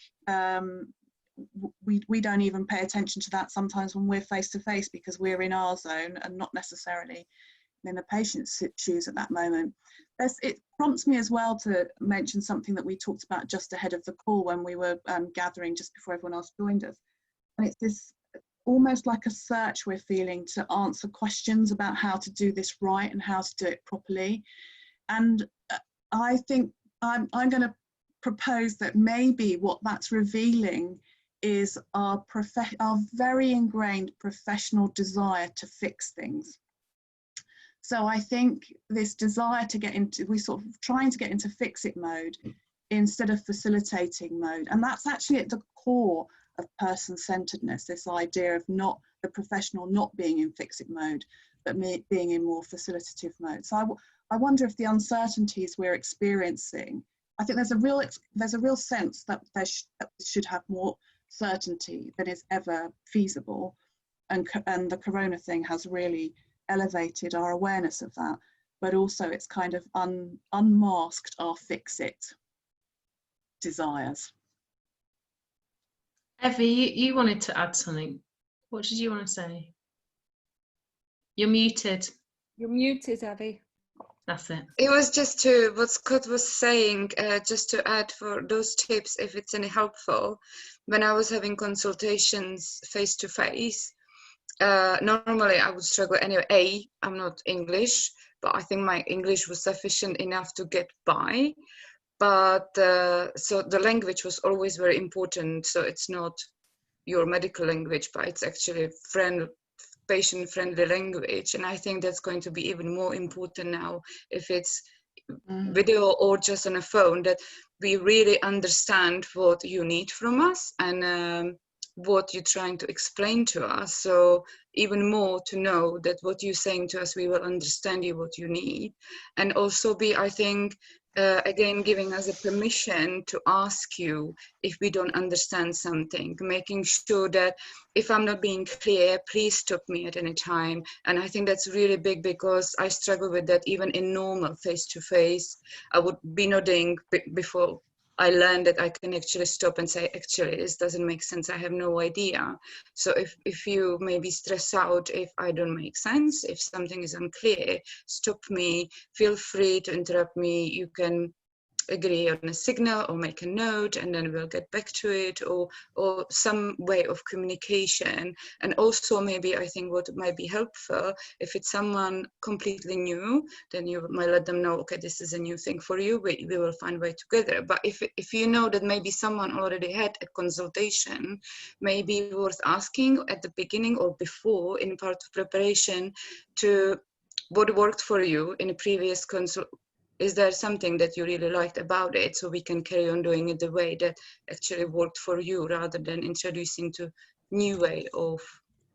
we don't even pay attention to that sometimes when we're face to face, because we're in our zone and not necessarily in the patient's shoes at that moment. It prompts me as well to mention something that we talked about just ahead of the call when we were gathering just before everyone else joined us. And it's this almost like a search we're feeling to answer questions about how to do this right and how to do it properly. And I think I'm going to propose that maybe what that's revealing is our very ingrained professional desire to fix things. So I think this desire to get into, we're sort of trying to get into Fixit mode instead of facilitating mode. And that's actually at the core of person-centeredness, this idea of not the professional not being in Fixit mode, but being in more facilitative mode. So I wonder if the uncertainties we're experiencing, I think there's a real sense that there should have more certainty than is ever feasible. And the corona thing has really elevated our awareness of that, but also it's kind of unmasked our Fixit desires. Evie, you wanted to add something. What did you want to say? You're muted. You're muted, Evie. That's it. It was just to what Scott was saying, just to add for those tips, if it's any helpful. When I was having consultations face to face, normally I would struggle anyway. I'm not English, but I think my English was sufficient enough to get by. But so the language was always very important. So it's not your medical language, but it's actually patient-friendly language. And I think that's going to be even more important now if it's video or just on a phone, that we really understand what you need from us and what you're trying to explain to us. So even more to know that what you're saying to us, we will understand you, what you need. And also be, I think, again, giving us a permission to ask you if we don't understand something, making sure that if I'm not being clear, please stop me at any time. And I think that's really big, because I struggle with that even in normal face-to-face. I would be nodding before I learned that I can actually stop and say, actually, this doesn't make sense. I have no idea. So if you maybe stress out, if I don't make sense, if something is unclear, stop me, feel free to interrupt me. You can agree on a signal or make a note, and then we'll get back to it, or some way of communication. And also maybe I think what might be helpful, if it's someone completely new, then you might let them know, okay, this is a new thing for you, we will find a way together. But if you know that maybe someone already had a consultation, maybe worth asking at the beginning or before in part of preparation to what worked for you in a previous consult. Is there something that you really liked about it, so we can carry on doing it the way that actually worked for you, rather than introducing to new way of,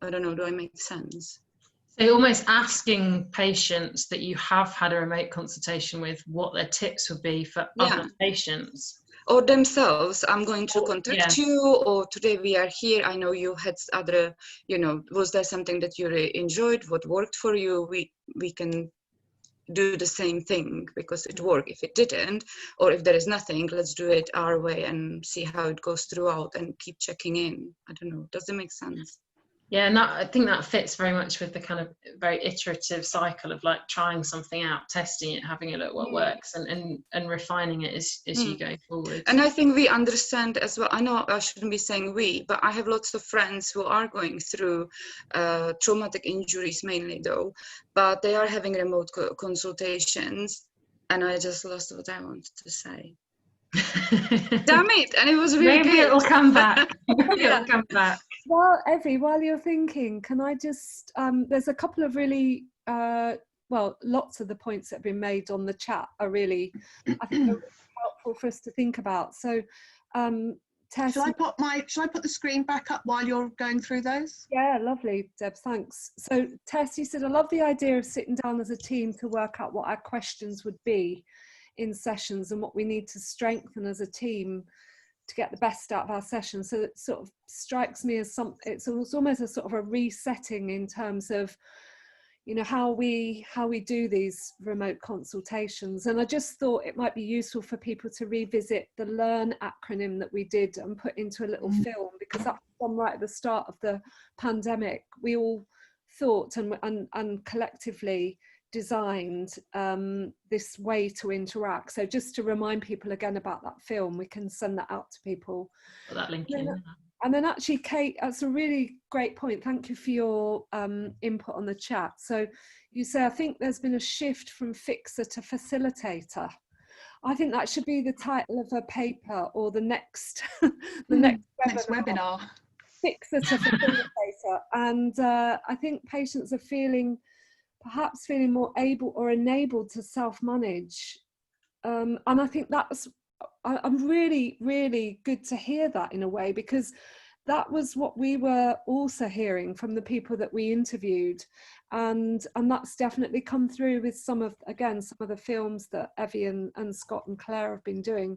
I don't know, do I make sense? So almost asking patients that you have had a remote consultation with what their tips would be for other patients. Or themselves, I'm going to contact you, or today we are here, I know you had other, you know, was there something that you really enjoyed, what worked for you? We can do the same thing because it worked. If it didn't, or if there is nothing, let's do it our way and see how it goes throughout and keep checking in. I don't know, does it make sense? Yeah, and I think that fits very much with the kind of very iterative cycle of like trying something out, testing it, having a look what works, and refining it as you go forward. And I think we understand as well, I know I shouldn't be saying we, but I have lots of friends who are going through traumatic injuries mainly though, but they are having remote consultations, and I just lost what I wanted to say. Damn it, and it was really Maybe good. it'll come back. It'll come back. Well, Evie, while you're thinking, can I just, there's a couple of really, well, lots of the points that have been made on the chat are really, I think, are really helpful for us to think about. So, Tess, shall I put the screen back up while you're going through those? Yeah, lovely, Deb, thanks. So, Tess, you said, I love the idea of sitting down as a team to work out what our questions would be in sessions and what we need to strengthen as a team to get the best out of our session. So it sort of strikes me as it's almost a sort of a resetting in terms of, you know, how we do these remote consultations. And I just thought it might be useful for people to revisit the LEARN acronym that we did and put into a little film, because that's from right at the start of the pandemic. We all thought and collectively designed this way to interact. So just to remind people again about that film, we can send that out to people. Put that link in. And then actually, Kate, that's a really great point. Thank you for your input on the chat. So you say, I think there's been a shift from fixer to facilitator. I think that should be the title of a paper or the next next webinar. Fixer to facilitator. And I think patients are perhaps feeling more able or enabled to self-manage. And I think I'm really, really good to hear that in a way, because that was what we were also hearing from the people that we interviewed. And that's definitely come through with some of the films that Evie and Scott and Claire have been doing.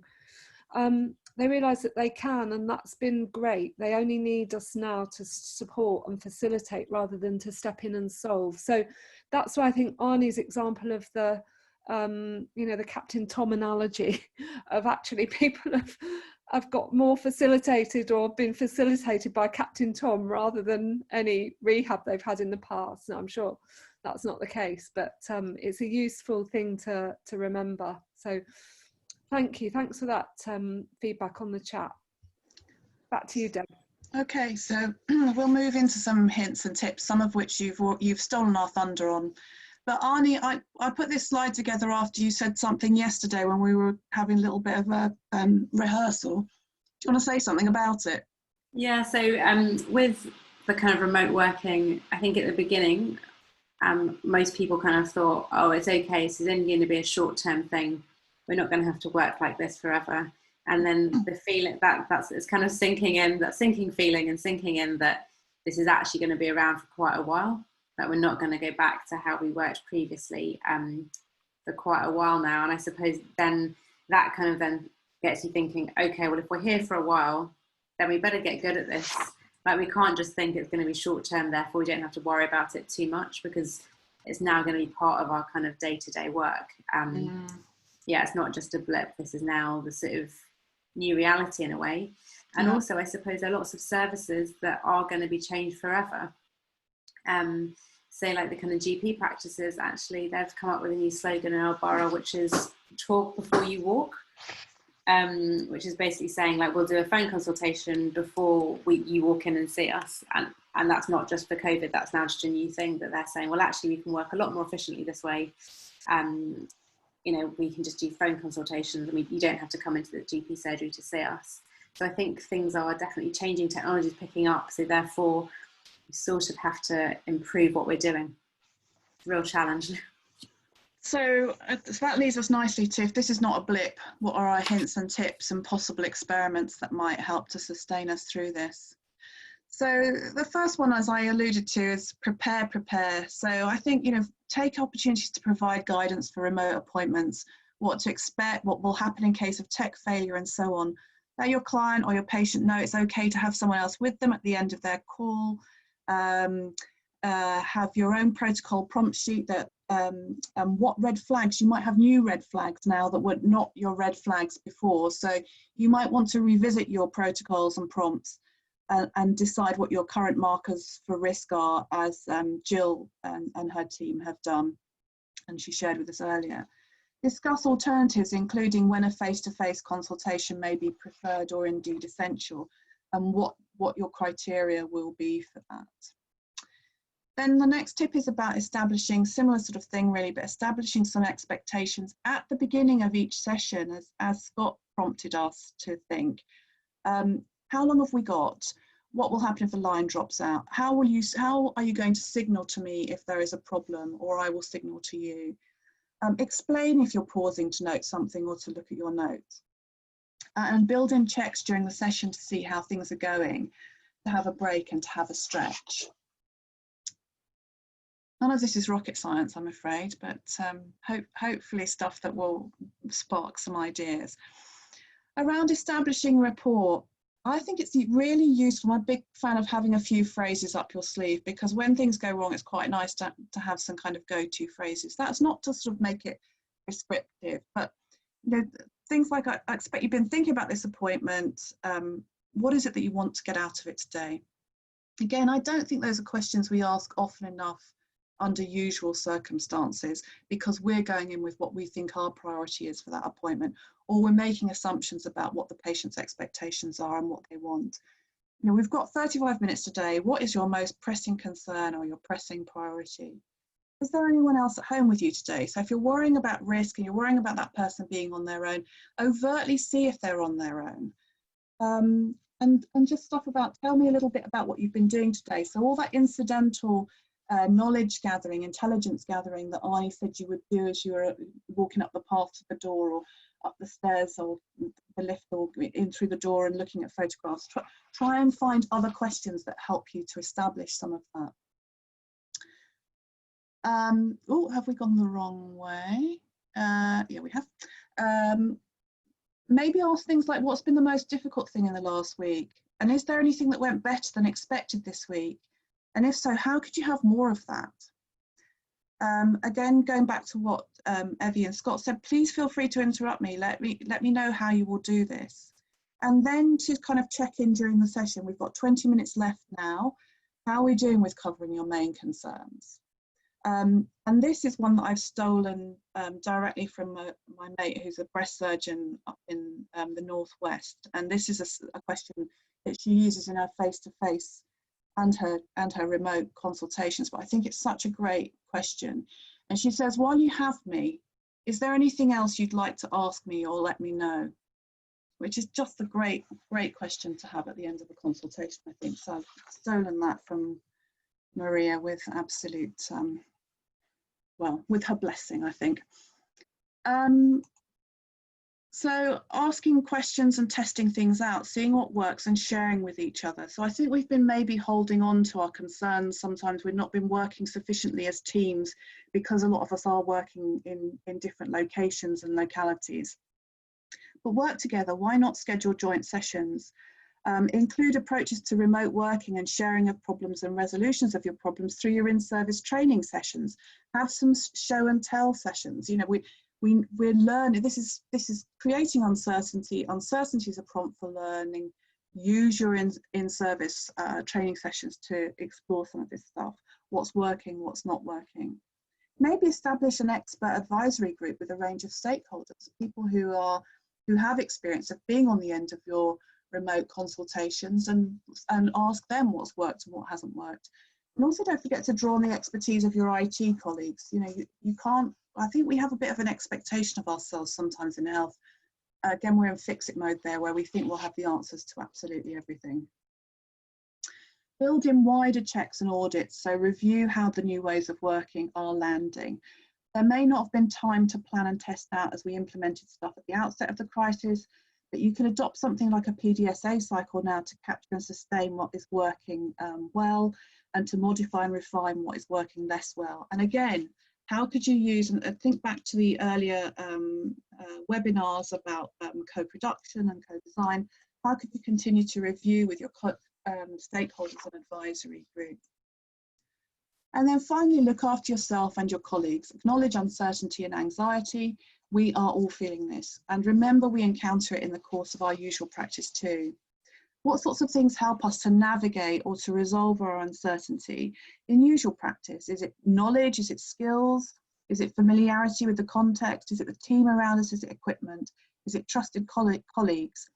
They realise that they can, and that's been great. They only need us now to support and facilitate rather than to step in and solve. So that's why I think Arnie's example of the, you know, the Captain Tom analogy of actually people I've got more facilitated or been facilitated by Captain Tom rather than any rehab they've had in the past. And I'm sure that's not the case, but it's a useful thing to remember. So thank you. Thanks for that feedback on the chat. Back to you, Deb. Okay, so we'll move into some hints and tips, some of which you've stolen our thunder on. But Arnie, I put this slide together after you said something yesterday when we were having a little bit of a rehearsal. Do you want to say something about it? Yeah, so with the kind of remote working, I think at the beginning, most people kind of thought, oh, it's okay, this is only going to be a short-term thing. We're not going to have to work like this forever. And then the feeling that's it's kind of sinking in, that sinking feeling and sinking in that this is actually going to be around for quite a while, that we're not going to go back to how we worked previously for quite a while now. And I suppose then that kind of then gets you thinking, okay, well, if we're here for a while, then we better get good at this. Like, we can't just think it's going to be short term, therefore we don't have to worry about it too much, because it's now going to be part of our kind of day-to-day work. Yeah, it's not just a blip. This is now the sort of new reality in a way. And also, I suppose there are lots of services that are going to be changed forever. Say like the kind of GP practices, actually, they've come up with a new slogan in our borough, which is talk before you walk, which is basically saying, like, we'll do a phone consultation before you walk in and see us. And that's not just for COVID, that's now just a new thing that they're saying, well, actually, we can work a lot more efficiently this way. You know, we can just do phone consultations. I mean, you don't have to come into the GP surgery to see us. So I think things are definitely changing, technology is picking up. So therefore, we sort of have to improve what we're doing. It's a real challenge. So that leads us nicely to, if this is not a blip, what are our hints and tips and possible experiments that might help to sustain us through this? So the first one, as I alluded to, is prepare. So I think, you know, take opportunities to provide guidance for remote appointments, what to expect, what will happen in case of tech failure and so on. Let your client or your patient know it's okay to have someone else with them at the end of their call. Have your own protocol prompt sheet that what red flags, you might have new red flags now that were not your red flags before. So you might want to revisit your protocols and prompts and decide what your current markers for risk are, as Jill and her team have done, and she shared with us earlier. Discuss alternatives, including when a face-to-face consultation may be preferred or indeed essential, and what your criteria will be for that. Then the next tip is about establishing, similar sort of thing really, but establishing some expectations at the beginning of each session, as Scott prompted us to think. How long have we got? What will happen if the line drops out? How are you going to signal to me if there is a problem, or I will signal to you? Explain if you're pausing to note something or to look at your notes. And build in checks during the session to see how things are going, to have a break and to have a stretch. None of this is rocket science, I'm afraid, but hopefully stuff that will spark some ideas. Around establishing rapport, I think it's really useful. I'm a big fan of having a few phrases up your sleeve, because when things go wrong, it's quite nice to have some kind of go-to phrases. That's not to sort of make it prescriptive, but you know, things like, I expect you've been thinking about this appointment. What is it that you want to get out of it today? Again, I don't think those are questions we ask often enough under usual circumstances, because we're going in with what we think our priority is for that appointment, or we're making assumptions about what the patient's expectations are and what they want. You know, we've got 35 minutes today. What is your most pressing concern or your pressing priority? Is there anyone else at home with you today? So if you're worrying about risk and you're worrying about that person being on their own, overtly see if they're on their own. And just stuff about, tell me a little bit about what you've been doing today. So all that incidental knowledge gathering, intelligence gathering that Arnie said you would do as you were walking up the path to the door, or up the stairs, or the lift, or in through the door and looking at photographs. Try and find other questions that help you to establish some of that. Oh, have we gone the wrong way? Yeah, we have. Maybe ask things like, what's been the most difficult thing in the last week? And is there anything that went better than expected this week? And if so, how could you have more of that? Again, going back to what Evie and Scott said, please feel free to interrupt me. Let me know how you will do this. And then to kind of check in during the session, we've got 20 minutes left now. How are we doing with covering your main concerns? And this is one that I've stolen directly from my mate who's a breast surgeon up in the Northwest. And this is a question that she uses in her face-to-face and her remote consultations. But I think it's such a great question. And she says, while you have me, is there anything else you'd like to ask me or let me know? Which is just a great question to have at the end of a consultation, I think. So I've stolen that from Maria with absolute, well, with her blessing, I think. So asking questions and testing things out, seeing what works and sharing with each other. So I think we've been maybe holding on to our concerns. Sometimes we've not been working sufficiently as teams because a lot of us are working in different locations and localities. But work together, why not schedule joint sessions? Include approaches to remote working and sharing of problems and resolutions of your problems through your in-service training sessions. Have some show and tell sessions. You know, we're learning. This is creating uncertainty. Uncertainty is a prompt for learning. Use your in-service training sessions to explore some of this stuff. What's working, what's not working. Maybe establish an expert advisory group with a range of stakeholders, people who have experience of being on the end of your remote consultations, and ask them what's worked and what hasn't worked. And also don't forget to draw on the expertise of your IT colleagues. You know, you can't, I think we have a bit of an expectation of ourselves sometimes in health. Again, we're in Fixit mode there, where we think we'll have the answers to absolutely everything. Build in wider checks and audits, so review how the new ways of working are landing. There may not have been time to plan and test out as we implemented stuff at the outset of the crisis, but you can adopt something like a PDSA cycle now to capture and sustain what is working well, and to modify and refine what is working less well. And again, how could you use, and think back to the earlier webinars about co-production and co-design, how could you continue to review with your stakeholders and advisory group? And then finally, look after yourself and your colleagues. Acknowledge uncertainty and anxiety. We are all feeling this. And remember, we encounter it in the course of our usual practice too. What sorts of things help us to navigate or to resolve our uncertainty in usual practice? Is it knowledge? Is it skills? Is it familiarity with the context? Is it the team around us? Is it equipment? Is it trusted colleagues?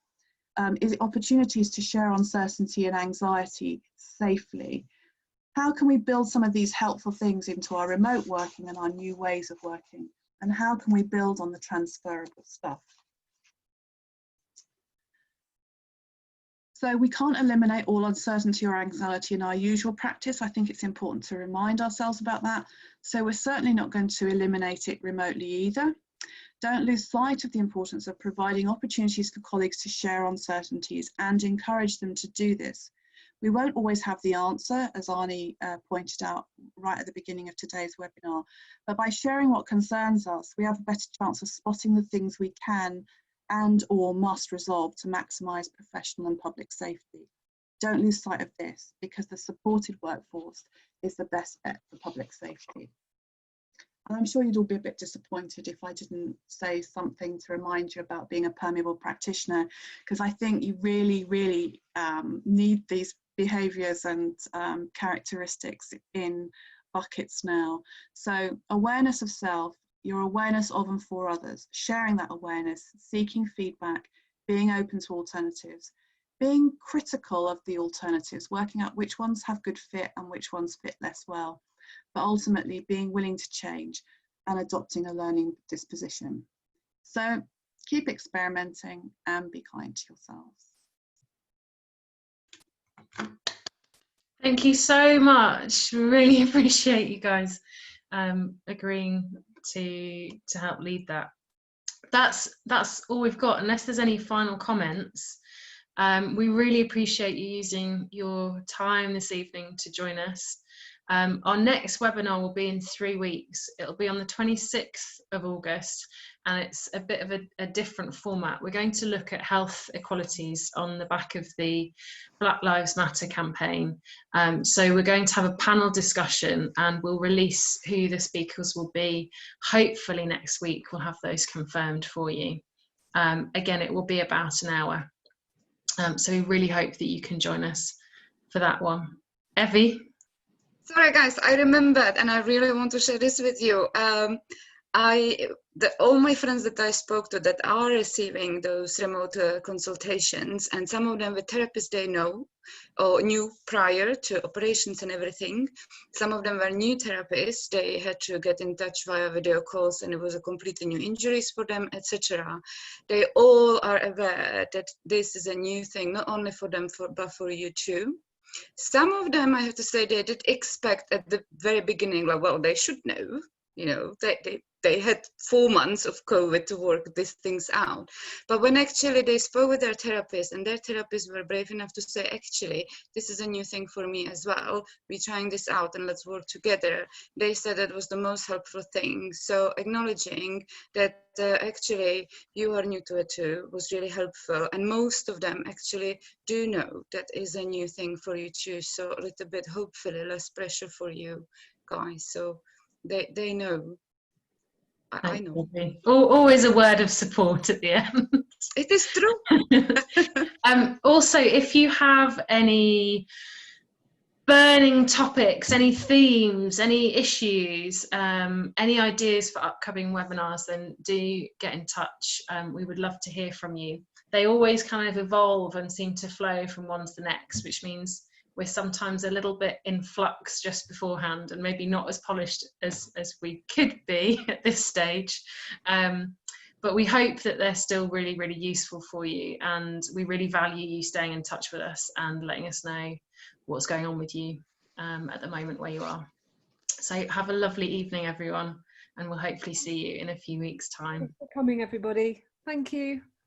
Is it opportunities to share uncertainty and anxiety safely? How can we build some of these helpful things into our remote working and our new ways of working? And how can we build on the transferable stuff? So we can't eliminate all uncertainty or anxiety in our usual practice. I think it's important to remind ourselves about that. So we're certainly not going to eliminate it remotely either. Don't lose sight of the importance of providing opportunities for colleagues to share uncertainties and encourage them to do this. We won't always have the answer, as Arnie pointed out right at the beginning of today's webinar, but by sharing what concerns us, we have a better chance of spotting the things we can and or must resolve to maximise professional and public safety. Don't lose sight of this, because the supported workforce is the best bet for public safety. And I'm sure you'd all be a bit disappointed if I didn't say something to remind you about being a permeable practitioner, because I think you really, really need these behaviours and characteristics in buckets now. So awareness of self, your awareness of and for others, sharing that awareness, seeking feedback, being open to alternatives, being critical of the alternatives, working out which ones have good fit and which ones fit less well, but ultimately being willing to change and adopting a learning disposition. So keep experimenting and be kind to yourselves. Thank you so much. Really appreciate you guys agreeing to help lead that. That's all we've got, unless there's any final comments. We really appreciate you using your time this evening to join us. Our next webinar will be in 3 weeks. It'll be on the 26th of August, and it's a bit of a different format. We're going to look at health equalities on the back of the Black Lives Matter campaign. So we're going to have a panel discussion, and we'll release who the speakers will be. Hopefully next week we'll have those confirmed for you. Again, it will be about an hour. So we really hope that you can join us for that one. Evie? Sorry guys, I remembered and I really want to share this with you. All my friends that I spoke to that are receiving those remote consultations, and some of them were therapists they know or knew prior to operations and everything. Some of them were new therapists. They had to get in touch via video calls and it was a completely new injuries for them, etc. They all are aware that this is a new thing, not only for them, but for you too. Some of them, I have to say, they did expect at the very beginning, like, well, they should know, you know, they had 4 months of COVID to work these things out. But when actually they spoke with their therapist and their therapists were brave enough to say, actually, this is a new thing for me as well. We're trying this out and let's work together. They said that was the most helpful thing. So acknowledging that actually you are new to it too was really helpful. And most of them actually do know that is a new thing for you too. So a little bit, hopefully, less pressure for you guys. So they know. I know. Always a word of support at the end. It is true. Also, if you have any burning topics, any themes, any issues, any ideas for upcoming webinars, then do get in touch. We would love to hear from you. They always kind of evolve and seem to flow from one to the next, which means we're sometimes a little bit in flux just beforehand and maybe not as polished as we could be at this stage. But we hope that they're still really, really useful for you, and we really value you staying in touch with us and letting us know what's going on with you at the moment where you are. So have a lovely evening, everyone, and we'll hopefully see you in a few weeks' time. Thanks for coming, everybody. Thank you.